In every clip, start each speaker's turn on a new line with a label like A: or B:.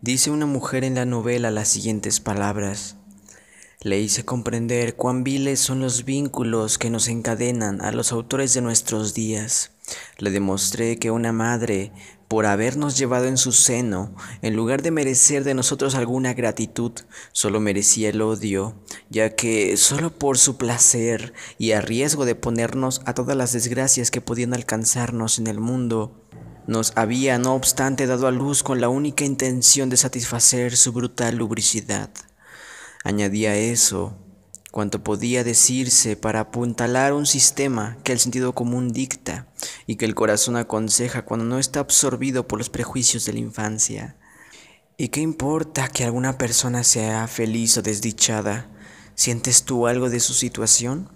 A: Dice una mujer en la novela las siguientes palabras: le hice comprender cuán viles son los vínculos que nos encadenan a los autores de nuestros días. Le demostré que una madre, por habernos llevado en su seno, en lugar de merecer de nosotros alguna gratitud, solo merecía el odio, ya que solo por su placer y a riesgo de ponernos a todas las desgracias que podían alcanzarnos en el mundo, nos había, no obstante, dado a luz con la única intención de satisfacer su brutal lubricidad. Añadía eso, cuanto podía decirse para apuntalar un sistema que el sentido común dicta y que el corazón aconseja cuando no está absorbido por los prejuicios de la infancia. ¿Y qué importa que alguna persona sea feliz o desdichada? ¿Sientes tú algo de su situación?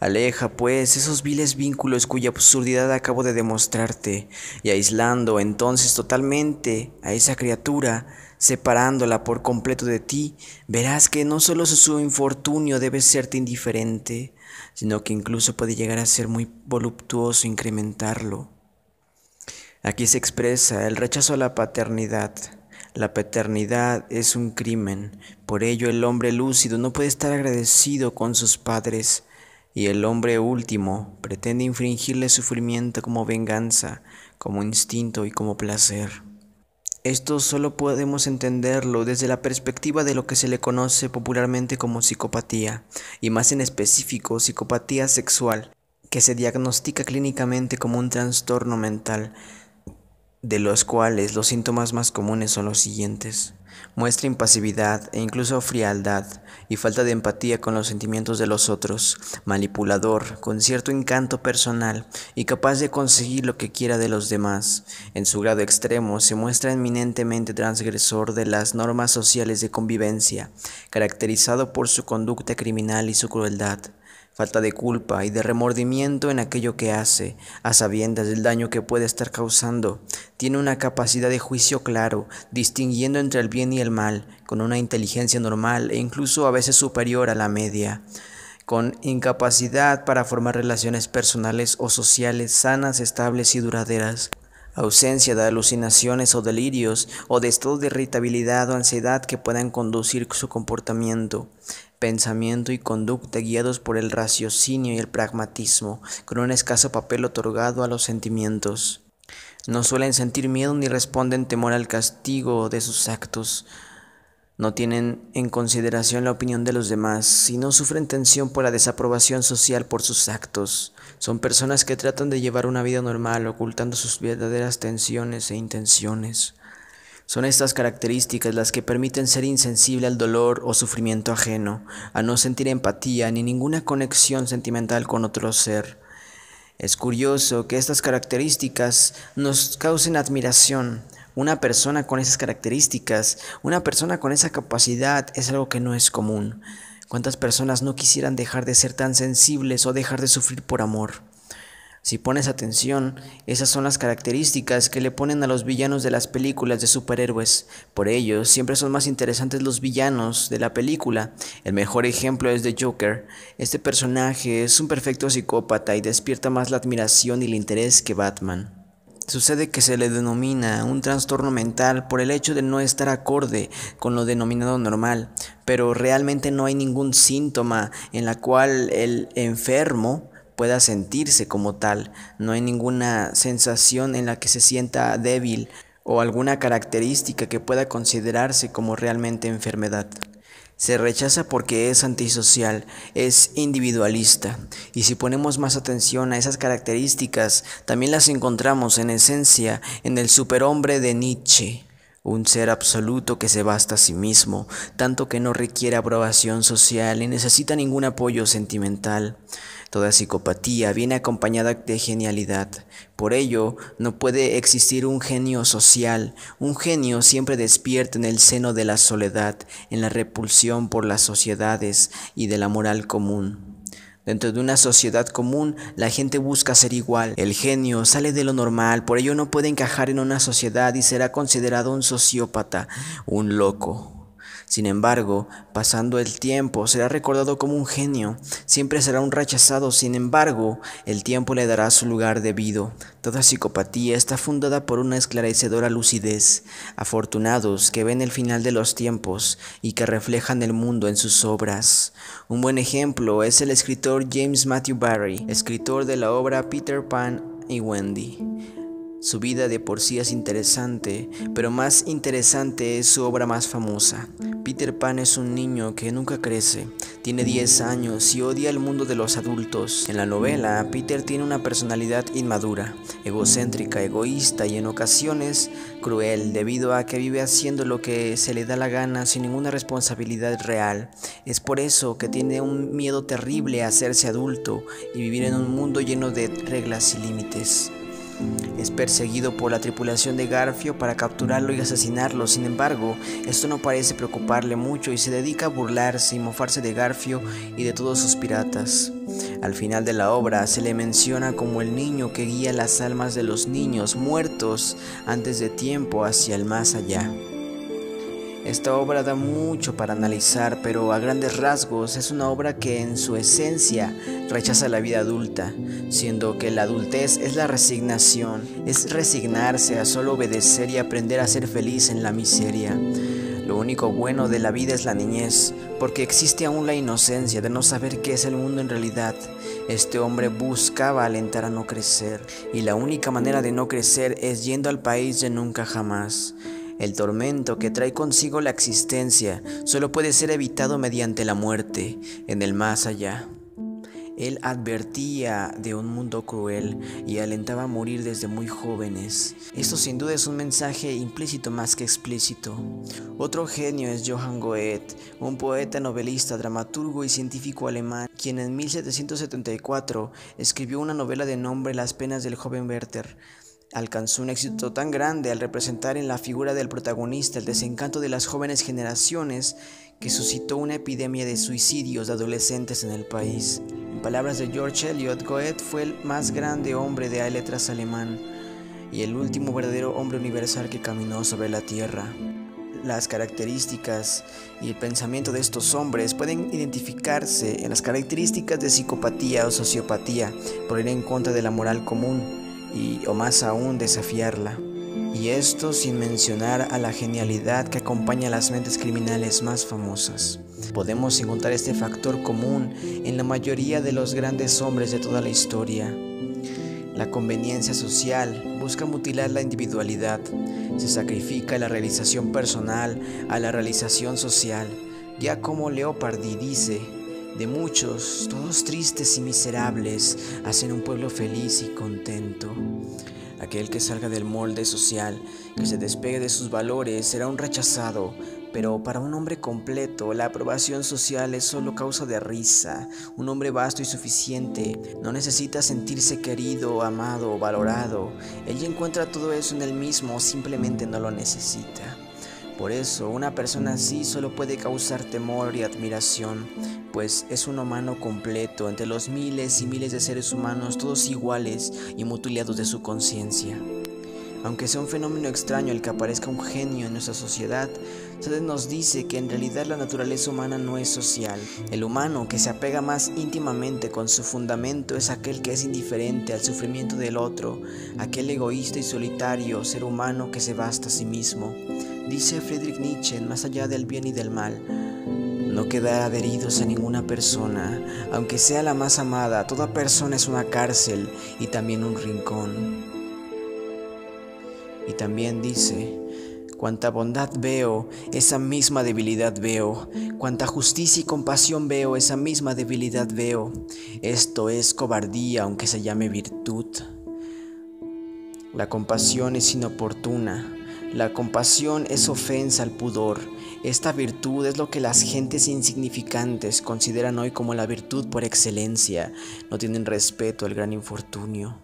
A: Aleja, pues, esos viles vínculos cuya absurdidad acabo de demostrarte, y aislando entonces totalmente a esa criatura, separándola por completo de ti, verás que no solo su infortunio debe serte indiferente, sino que incluso puede llegar a ser muy voluptuoso incrementarlo. Aquí se expresa el rechazo a la paternidad. La paternidad es un crimen, por ello el hombre lúcido no puede estar agradecido con sus padres, y el hombre último pretende infligirle sufrimiento como venganza, como instinto y como placer. Esto solo podemos entenderlo desde la perspectiva de lo que se le conoce popularmente como psicopatía, y más en específico psicopatía sexual, que se diagnostica clínicamente como un trastorno mental, de los cuales los síntomas más comunes son los siguientes: muestra impasividad e incluso frialdad y falta de empatía con los sentimientos de los otros, manipulador, con cierto encanto personal y capaz de conseguir lo que quiera de los demás. En su grado extremo se muestra eminentemente transgresor de las normas sociales de convivencia, caracterizado por su conducta criminal y su crueldad. Falta de culpa y de remordimiento en aquello que hace, a sabiendas del daño que puede estar causando. Tiene una capacidad de juicio claro, distinguiendo entre el bien y el mal, con una inteligencia normal e incluso a veces superior a la media, con incapacidad para formar relaciones personales o sociales sanas, estables y duraderas. Ausencia de alucinaciones o delirios o de estados de irritabilidad o ansiedad que puedan conducir su comportamiento, pensamiento y conducta guiados por el raciocinio y el pragmatismo, con un escaso papel otorgado a los sentimientos. No suelen sentir miedo ni responden temor al castigo de sus actos. No tienen en consideración la opinión de los demás y no sufren tensión por la desaprobación social por sus actos. Son personas que tratan de llevar una vida normal, ocultando sus verdaderas tensiones e intenciones. Son estas características las que permiten ser insensible al dolor o sufrimiento ajeno, a no sentir empatía ni ninguna conexión sentimental con otro ser. Es curioso que estas características nos causen admiración. Una persona con esas características, una persona con esa capacidad es algo que no es común. ¿Cuántas personas no quisieran dejar de ser tan sensibles o dejar de sufrir por amor? Si pones atención, esas son las características que le ponen a los villanos de las películas de superhéroes. Por ello, siempre son más interesantes los villanos de la película. El mejor ejemplo es The Joker. Este personaje es un perfecto psicópata y despierta más la admiración y el interés que Batman. Sucede que se le denomina un trastorno mental por el hecho de no estar acorde con lo denominado normal, pero realmente no hay ningún síntoma en la cual el enfermo pueda sentirse como tal. No hay ninguna sensación en la que se sienta débil o alguna característica que pueda considerarse como realmente enfermedad. Se rechaza porque es antisocial, es individualista, y si ponemos más atención a esas características, también las encontramos en esencia en el superhombre de Nietzsche. Un ser absoluto que se basta a sí mismo, tanto que no requiere aprobación social ni necesita ningún apoyo sentimental. Toda psicopatía viene acompañada de genialidad. Por ello, no puede existir un genio social. Un genio siempre despierta en el seno de la soledad, en la repulsión por las sociedades y de la moral común. Dentro de una sociedad común, la gente busca ser igual. El genio sale de lo normal, por ello no puede encajar en una sociedad y será considerado un sociópata, un loco. Sin embargo, pasando el tiempo, será recordado como un genio, siempre será un rechazado, sin embargo, el tiempo le dará su lugar debido. Toda psicopatía está fundada por una esclarecedora lucidez. Afortunados que ven el final de los tiempos y que reflejan el mundo en sus obras. Un buen ejemplo es el escritor James Matthew Barrie, escritor de la obra Peter Pan y Wendy. Su vida de por sí es interesante, pero más interesante es su obra más famosa. Peter Pan es un niño que nunca crece, tiene 10 años y odia el mundo de los adultos. En la novela, Peter tiene una personalidad inmadura, egocéntrica, egoísta y en ocasiones cruel, debido a que vive haciendo lo que se le da la gana sin ninguna responsabilidad real. Es por eso que tiene un miedo terrible a hacerse adulto y vivir en un mundo lleno de reglas y límites. Es perseguido por la tripulación de Garfio para capturarlo y asesinarlo. Sin embargo, esto no parece preocuparle mucho y se dedica a burlarse y mofarse de Garfio y de todos sus piratas. Al final de la obra se le menciona como el niño que guía las almas de los niños muertos antes de tiempo hacia el más allá. Esta obra da mucho para analizar, pero a grandes rasgos es una obra que en su esencia rechaza la vida adulta, siendo que la adultez es la resignación, es resignarse a solo obedecer y aprender a ser feliz en la miseria. Lo único bueno de la vida es la niñez, porque existe aún la inocencia de no saber qué es el mundo en realidad. Este hombre buscaba alentar a no crecer, y la única manera de no crecer es yendo al país de nunca jamás. El tormento que trae consigo la existencia solo puede ser evitado mediante la muerte, en el más allá. Él advertía de un mundo cruel y alentaba a morir desde muy jóvenes. Esto sin duda es un mensaje implícito más que explícito. Otro genio es Johann Goethe, un poeta, novelista, dramaturgo y científico alemán, quien en 1774 escribió una novela de nombre Las penas del joven Werther. Alcanzó un éxito tan grande al representar en la figura del protagonista el desencanto de las jóvenes generaciones que suscitó una epidemia de suicidios de adolescentes en el país. En palabras de George Eliot, Goethe fue el más grande hombre de letras alemán y el último verdadero hombre universal que caminó sobre la tierra. Las características y el pensamiento de estos hombres pueden identificarse en las características de psicopatía o sociopatía, por ir en contra de la moral común o más aún desafiarla. Y esto sin mencionar a la genialidad que acompaña a las mentes criminales más famosas. Podemos encontrar este factor común en la mayoría de los grandes hombres de toda la historia. La conveniencia social busca mutilar la individualidad, se sacrifica la realización personal a la realización social, ya como Leopardi dice: de muchos, todos tristes y miserables, hacen un pueblo feliz y contento. Aquel que salga del molde social, que se despegue de sus valores, será un rechazado, pero para un hombre completo, la aprobación social es solo causa de risa. Un hombre vasto y suficiente no necesita sentirse querido, amado o valorado. Él ya encuentra todo eso en él mismo, simplemente no lo necesita. Por eso, una persona así solo puede causar temor y admiración, pues es un humano completo entre los miles y miles de seres humanos, todos iguales y mutilados de su conciencia. Aunque sea un fenómeno extraño el que aparezca un genio en nuestra sociedad, se nos dice que en realidad la naturaleza humana no es social. El humano que se apega más íntimamente con su fundamento es aquel que es indiferente al sufrimiento del otro, aquel egoísta y solitario ser humano que se basta a sí mismo. Dice Friedrich Nietzsche, más allá del bien y del mal, no quedar adheridos a ninguna persona, aunque sea la más amada. Toda persona es una cárcel y también un rincón. Y también dice: cuanta bondad veo, esa misma debilidad veo. Cuanta justicia y compasión veo, esa misma debilidad veo. Esto es cobardía, aunque se llame virtud. La compasión es inoportuna. La compasión es ofensa al pudor. Esta virtud es lo que las gentes insignificantes consideran hoy como la virtud por excelencia. No tienen respeto al gran infortunio.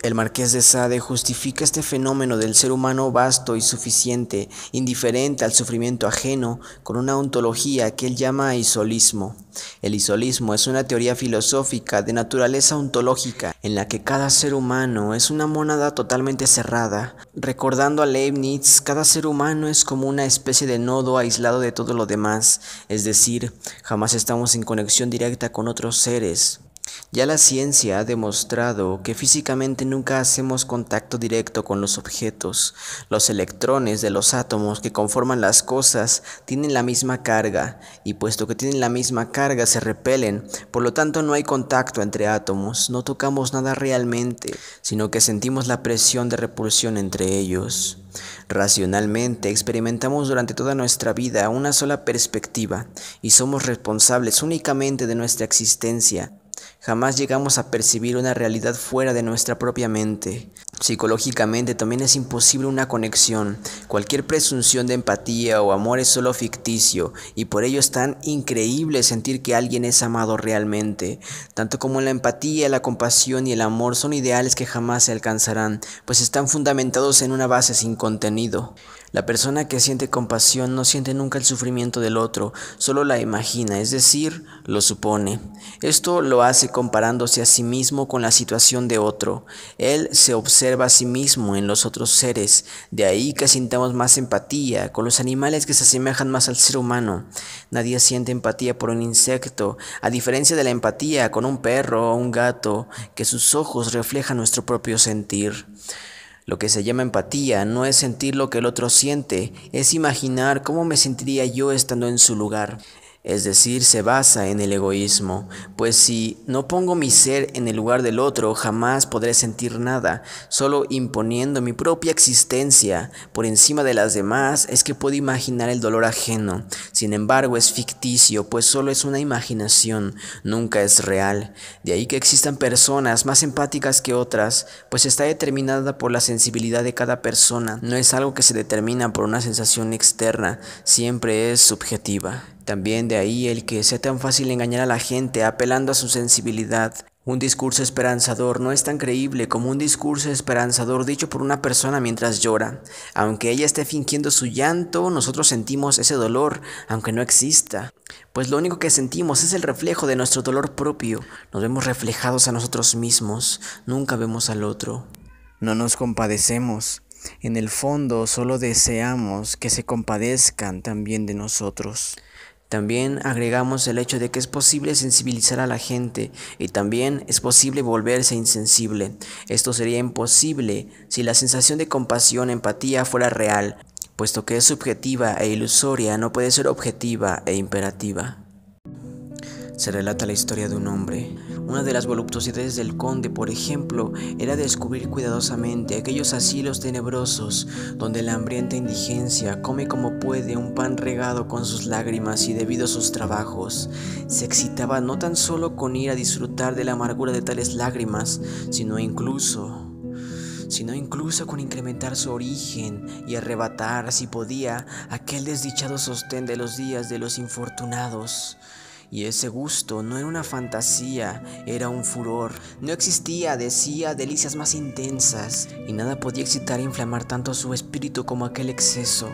A: El Marqués de Sade justifica este fenómeno del ser humano vasto y suficiente, indiferente al sufrimiento ajeno, con una ontología que él llama isolismo. El isolismo es una teoría filosófica de naturaleza ontológica en la que cada ser humano es una mónada totalmente cerrada. Recordando a Leibniz, cada ser humano es como una especie de nodo aislado de todo lo demás, es decir, jamás estamos en conexión directa con otros seres. Ya la ciencia ha demostrado que físicamente nunca hacemos contacto directo con los objetos. Los electrones de los átomos que conforman las cosas tienen la misma carga, y puesto que tienen la misma carga se repelen, por lo tanto no hay contacto entre átomos, no tocamos nada realmente, sino que sentimos la presión de repulsión entre ellos. Racionalmente experimentamos durante toda nuestra vida una sola perspectiva, y somos responsables únicamente de nuestra existencia. Jamás llegamos a percibir una realidad fuera de nuestra propia mente. Psicológicamente también es imposible una conexión. Cualquier presunción de empatía o amor es solo ficticio, y por ello es tan increíble sentir que alguien es amado realmente. Tanto como la empatía, la compasión y el amor son ideales que jamás se alcanzarán, pues están fundamentados en una base sin contenido. La persona que siente compasión no siente nunca el sufrimiento del otro, solo la imagina, es decir, lo supone. Esto lo hace comparándose a sí mismo con la situación de otro. Él se observa a sí mismo en los otros seres, de ahí que sintamos más empatía con los animales que se asemejan más al ser humano. Nadie siente empatía por un insecto, a diferencia de la empatía con un perro o un gato, que sus ojos reflejan nuestro propio sentir. Lo que se llama empatía no es sentir lo que el otro siente, es imaginar cómo me sentiría yo estando en su lugar. Es decir, se basa en el egoísmo, pues si no pongo mi ser en el lugar del otro, jamás podré sentir nada. Solo imponiendo mi propia existencia por encima de las demás es que puedo imaginar el dolor ajeno. Sin embargo, es ficticio, pues solo es una imaginación, nunca es real. De ahí que existan personas más empáticas que otras, pues está determinada por la sensibilidad de cada persona. No es algo que se determina por una sensación externa, siempre es subjetiva. También de ahí el que sea tan fácil engañar a la gente apelando a su sensibilidad. Un discurso esperanzador no es tan creíble como un discurso esperanzador dicho por una persona mientras llora. Aunque ella esté fingiendo su llanto, nosotros sentimos ese dolor, aunque no exista. Pues lo único que sentimos es el reflejo de nuestro dolor propio. Nos vemos reflejados a nosotros mismos, nunca vemos al otro. No nos compadecemos. En el fondo solo deseamos que se compadezcan también de nosotros. También agregamos el hecho de que es posible sensibilizar a la gente y también es posible volverse insensible. Esto sería imposible si la sensación de compasión, empatía fuera real, puesto que es subjetiva e ilusoria, no puede ser objetiva e imperativa. Se relata la historia de un hombre. Una de las voluptuosidades del conde, por ejemplo, era descubrir cuidadosamente aquellos asilos tenebrosos donde la hambrienta indigencia come como puede un pan regado con sus lágrimas y debido a sus trabajos. Se excitaba no tan solo con ir a disfrutar de la amargura de tales lágrimas, sino incluso con incrementar su origen y arrebatar, si podía, aquel desdichado sostén de los días de los infortunados. Y ese gusto no era una fantasía, era un furor. No existía, decía, delicias más intensas, y nada podía excitar e inflamar tanto su espíritu como aquel exceso.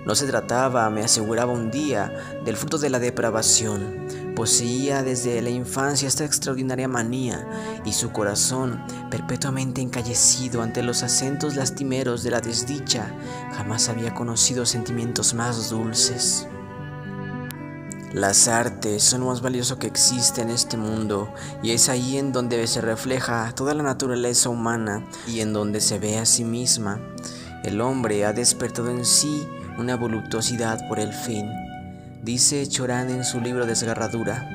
A: No se trataba, me aseguraba un día, del fruto de la depravación. Poseía desde la infancia esta extraordinaria manía, y su corazón, perpetuamente encallecido ante los acentos lastimeros de la desdicha, jamás había conocido sentimientos más dulces. Las artes son lo más valioso que existe en este mundo, y es ahí en donde se refleja toda la naturaleza humana y en donde se ve a sí misma. El hombre ha despertado en sí una voluptuosidad por el fin. Dice Chorán en su libro Desgarradura: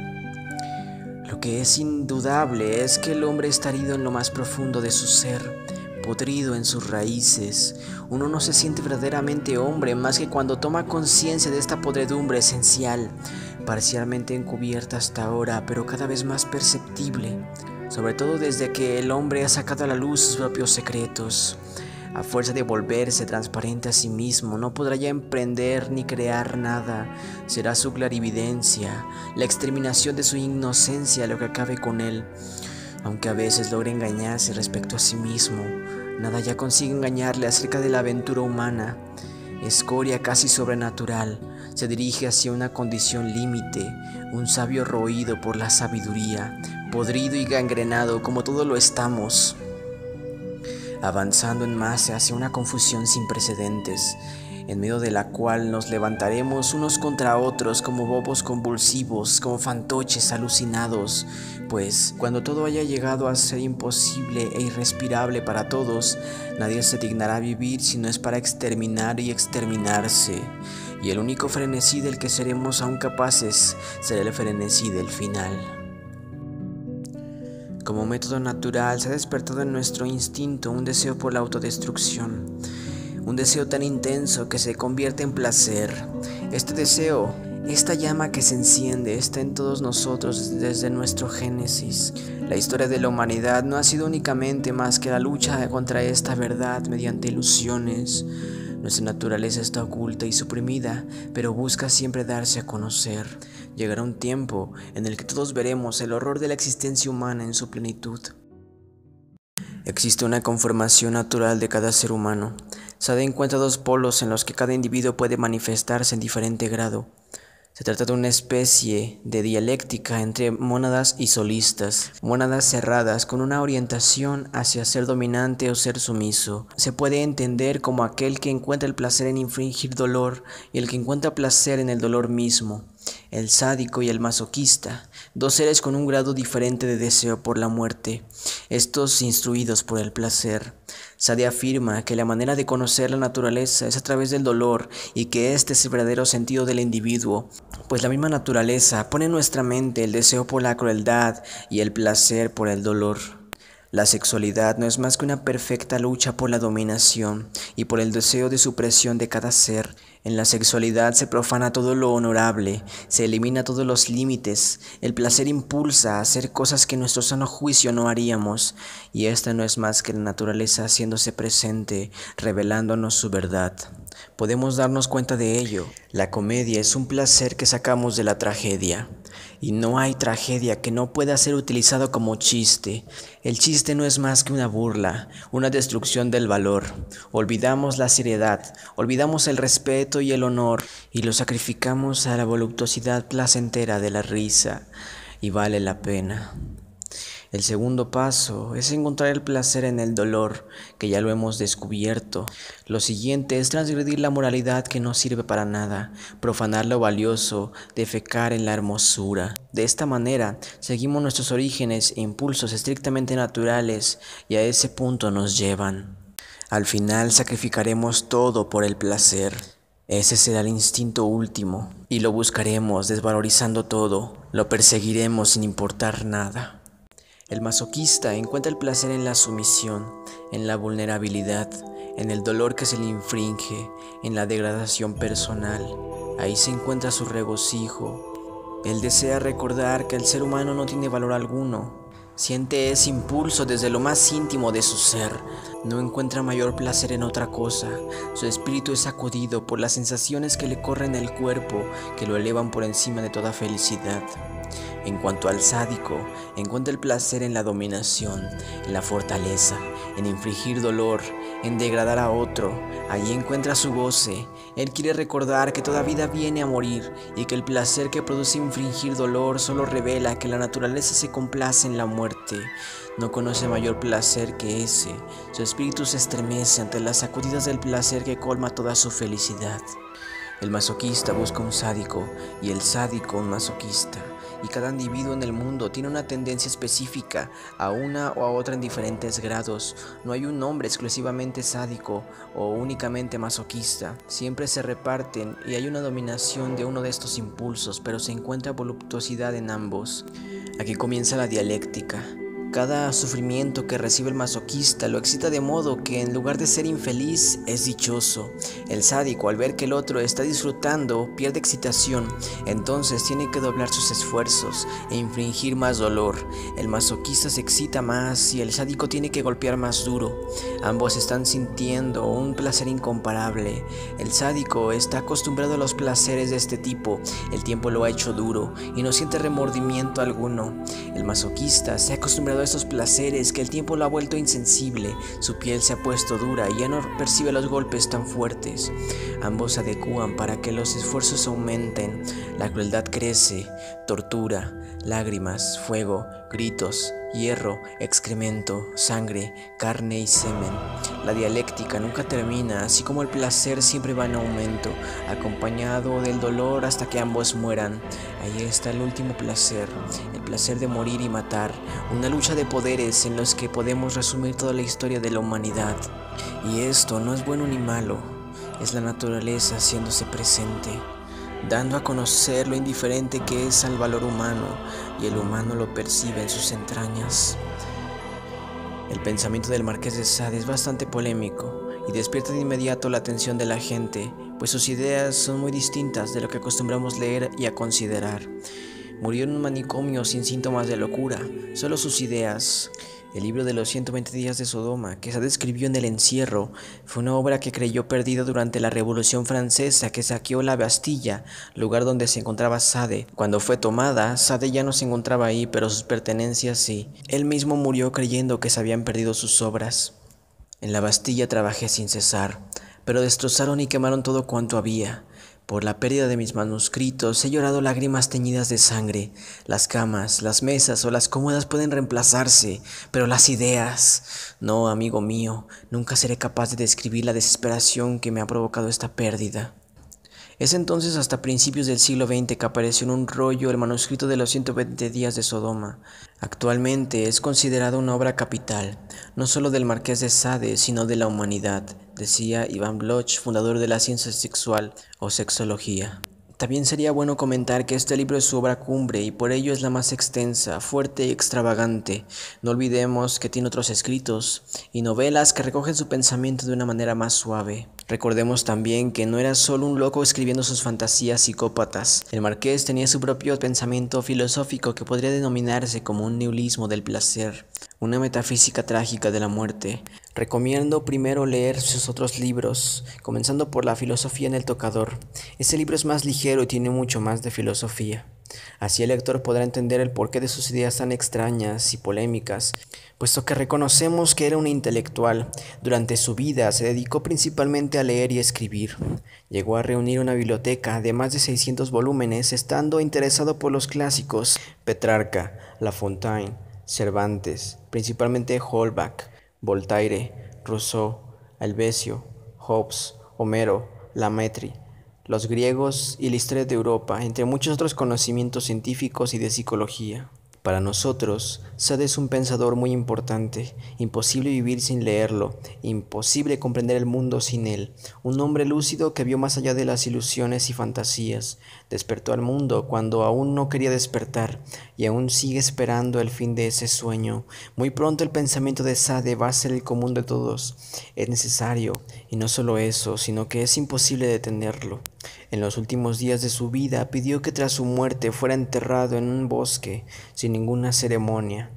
A: lo que es indudable es que el hombre está herido en lo más profundo de su ser, podrido en sus raíces. Uno no se siente verdaderamente hombre más que cuando toma conciencia de esta podredumbre esencial, parcialmente encubierta hasta ahora, pero cada vez más perceptible, sobre todo desde que el hombre ha sacado a la luz sus propios secretos. A fuerza de volverse transparente a sí mismo, no podrá ya emprender ni crear nada. Será su clarividencia, la exterminación de su inocencia lo que acabe con él. Aunque a veces logre engañarse respecto a sí mismo, nada ya consigue engañarle acerca de la aventura humana. Escoria casi sobrenatural, se dirige hacia una condición límite, un sabio roído por la sabiduría, podrido y gangrenado como todo lo estamos, avanzando en masa hacia una confusión sin precedentes, en medio de la cual nos levantaremos unos contra otros como bobos convulsivos, como fantoches alucinados, pues cuando todo haya llegado a ser imposible e irrespirable para todos, nadie se dignará vivir si no es para exterminar y exterminarse, y el único frenesí del que seremos aún capaces será el frenesí del final. Como método natural se ha despertado en nuestro instinto un deseo por la autodestrucción, un deseo tan intenso que se convierte en placer. Este deseo, esta llama que se enciende, está en todos nosotros desde nuestro génesis. La historia de la humanidad no ha sido únicamente más que la lucha contra esta verdad mediante ilusiones. Nuestra naturaleza está oculta y suprimida, pero busca siempre darse a conocer. Llegará un tiempo en el que todos veremos el horror de la existencia humana en su plenitud. Existe una conformación natural de cada ser humano. Se dan en cuenta dos polos en los que cada individuo puede manifestarse en diferente grado. Se trata de una especie de dialéctica entre mónadas y solistas, mónadas cerradas con una orientación hacia ser dominante o ser sumiso. Se puede entender como aquel que encuentra el placer en infringir dolor y el que encuentra placer en el dolor mismo. El sádico y el masoquista, dos seres con un grado diferente de deseo por la muerte, estos instruidos por el placer. Sade afirma que la manera de conocer la naturaleza es a través del dolor y que este es el verdadero sentido del individuo, pues la misma naturaleza pone en nuestra mente el deseo por la crueldad y el placer por el dolor. La sexualidad no es más que una perfecta lucha por la dominación y por el deseo de supresión de cada ser. En la sexualidad se profana todo lo honorable, se elimina todos los límites, el placer impulsa a hacer cosas que en nuestro sano juicio no haríamos, y esta no es más que la naturaleza haciéndose presente, revelándonos su verdad. Podemos darnos cuenta de ello. La comedia es un placer que sacamos de la tragedia, y no hay tragedia que no pueda ser utilizado como chiste. El chiste no es más que una burla, una destrucción del valor. Olvidamos la seriedad, olvidamos el respeto y el honor, y lo sacrificamos a la voluptuosidad placentera de la risa, y vale la pena. El segundo paso es encontrar el placer en el dolor, que ya lo hemos descubierto. Lo siguiente es transgredir la moralidad que no sirve para nada, profanar lo valioso, defecar en la hermosura. De esta manera, seguimos nuestros orígenes e impulsos estrictamente naturales y a ese punto nos llevan. Al final sacrificaremos todo por el placer. Ese será el instinto último, y lo buscaremos desvalorizando todo, lo perseguiremos sin importar nada. El masoquista encuentra el placer en la sumisión, en la vulnerabilidad, en el dolor que se le infringe, en la degradación personal. Ahí se encuentra su regocijo. Él desea recordar que el ser humano no tiene valor alguno. Siente ese impulso desde lo más íntimo de su ser. No encuentra mayor placer en otra cosa. Su espíritu es sacudido por las sensaciones que le corren el cuerpo, que lo elevan por encima de toda felicidad. En cuanto al sádico, encuentra el placer en la dominación, en la fortaleza, en infligir dolor, en degradar a otro. Allí encuentra su goce. Él quiere recordar que toda vida viene a morir y que el placer que produce infligir dolor solo revela que la naturaleza se complace en la muerte. No conoce mayor placer que ese. Su espíritu se estremece ante las sacudidas del placer que colma toda su felicidad. El masoquista busca un sádico y el sádico un masoquista. Y cada individuo en el mundo tiene una tendencia específica a una o a otra en diferentes grados. No hay un hombre exclusivamente sádico o únicamente masoquista. Siempre se reparten y hay una dominación de uno de estos impulsos, pero se encuentra voluptuosidad en ambos. Aquí comienza la dialéctica. Cada sufrimiento que recibe el masoquista lo excita de modo que en lugar de ser infeliz es dichoso. El sádico, al ver que el otro está disfrutando, pierde excitación, entonces tiene que doblar sus esfuerzos e infligir más dolor. El masoquista se excita más y el sádico tiene que golpear más duro. Ambos están sintiendo un placer incomparable. El sádico está acostumbrado a los placeres de este tipo, el tiempo lo ha hecho duro y no siente remordimiento alguno. El masoquista se ha acostumbrado acostumbrado a estos placeres que el tiempo lo ha vuelto insensible, su piel se ha puesto dura y ya no percibe los golpes tan fuertes. Ambos se adecúan para que los esfuerzos aumenten, la crueldad crece, tortura, lágrimas, fuego, gritos, hierro, excremento, sangre, carne y semen. La dialéctica nunca termina, así como el placer siempre va en aumento, acompañado del dolor hasta que ambos mueran. Ahí está el último placer, el placer de morir y matar, una lucha de poderes en los que podemos resumir toda la historia de la humanidad. Y esto no es bueno ni malo, es la naturaleza haciéndose presente, dando a conocer lo indiferente que es al valor humano, y el humano lo percibe en sus entrañas. El pensamiento del Marqués de Sade es bastante polémico y despierta de inmediato la atención de la gente, pues sus ideas son muy distintas de lo que acostumbramos leer y a considerar. Murió en un manicomio sin síntomas de locura, solo sus ideas. El libro de los 120 días de Sodoma, que Sade escribió en el encierro, fue una obra que creyó perdida durante la Revolución Francesa que saqueó la Bastilla, lugar donde se encontraba Sade. Cuando fue tomada, Sade ya no se encontraba ahí, pero sus pertenencias sí. Él mismo murió creyendo que se habían perdido sus obras. En la Bastilla trabajé sin cesar, pero destrozaron y quemaron todo cuanto había. Por la pérdida de mis manuscritos he llorado lágrimas teñidas de sangre. Las camas, las mesas o las cómodas pueden reemplazarse, pero las ideas... No, amigo mío, nunca seré capaz de describir la desesperación que me ha provocado esta pérdida. Es entonces hasta principios del siglo XX que apareció en un rollo el manuscrito de los 120 días de Sodoma. Actualmente es considerado una obra capital, no solo del Marqués de Sade, sino de la humanidad, decía Iván Bloch, fundador de la ciencia sexual o sexología. También sería bueno comentar que este libro es su obra cumbre y por ello es la más extensa, fuerte y extravagante. No olvidemos que tiene otros escritos y novelas que recogen su pensamiento de una manera más suave. Recordemos también que no era solo un loco escribiendo sus fantasías psicópatas. El Marqués tenía su propio pensamiento filosófico que podría denominarse como un nihilismo del placer, una metafísica trágica de la muerte. Recomiendo primero leer sus otros libros, comenzando por La filosofía en el tocador. Este libro es más ligero y tiene mucho más de filosofía. Así el lector podrá entender el porqué de sus ideas tan extrañas y polémicas, puesto que reconocemos que era un intelectual. Durante su vida se dedicó principalmente a leer y escribir. Llegó a reunir una biblioteca de más de 600 volúmenes, estando interesado por los clásicos, Petrarca, La Fontaine, Cervantes, principalmente Holbach, Voltaire, Rousseau, Helvecio, Hobbes, Homero, Lametri, los griegos y la historia de Europa, entre muchos otros conocimientos científicos y de psicología. Para nosotros, Sade es un pensador muy importante, imposible vivir sin leerlo, imposible comprender el mundo sin él, un hombre lúcido que vio más allá de las ilusiones y fantasías, despertó al mundo cuando aún no quería despertar y aún sigue esperando el fin de ese sueño. Muy pronto el pensamiento de Sade va a ser el común de todos, es necesario, y no solo eso, sino que es imposible detenerlo. En los últimos días de su vida pidió que tras su muerte fuera enterrado en un bosque, sin ninguna ceremonia.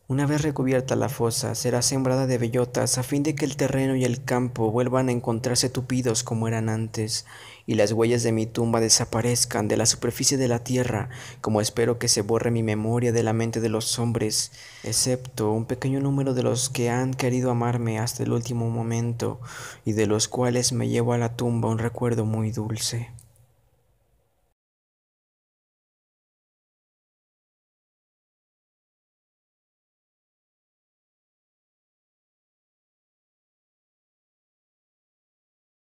A: Una vez recubierta la fosa, será sembrada de bellotas a fin de que el terreno y el campo vuelvan a encontrarse tupidos como eran antes, y las huellas de mi tumba desaparezcan de la superficie de la tierra, como espero que se borre mi memoria de la mente de los hombres, excepto un pequeño número de los que han querido amarme hasta el último momento, y de los cuales me llevo a la tumba un recuerdo muy dulce.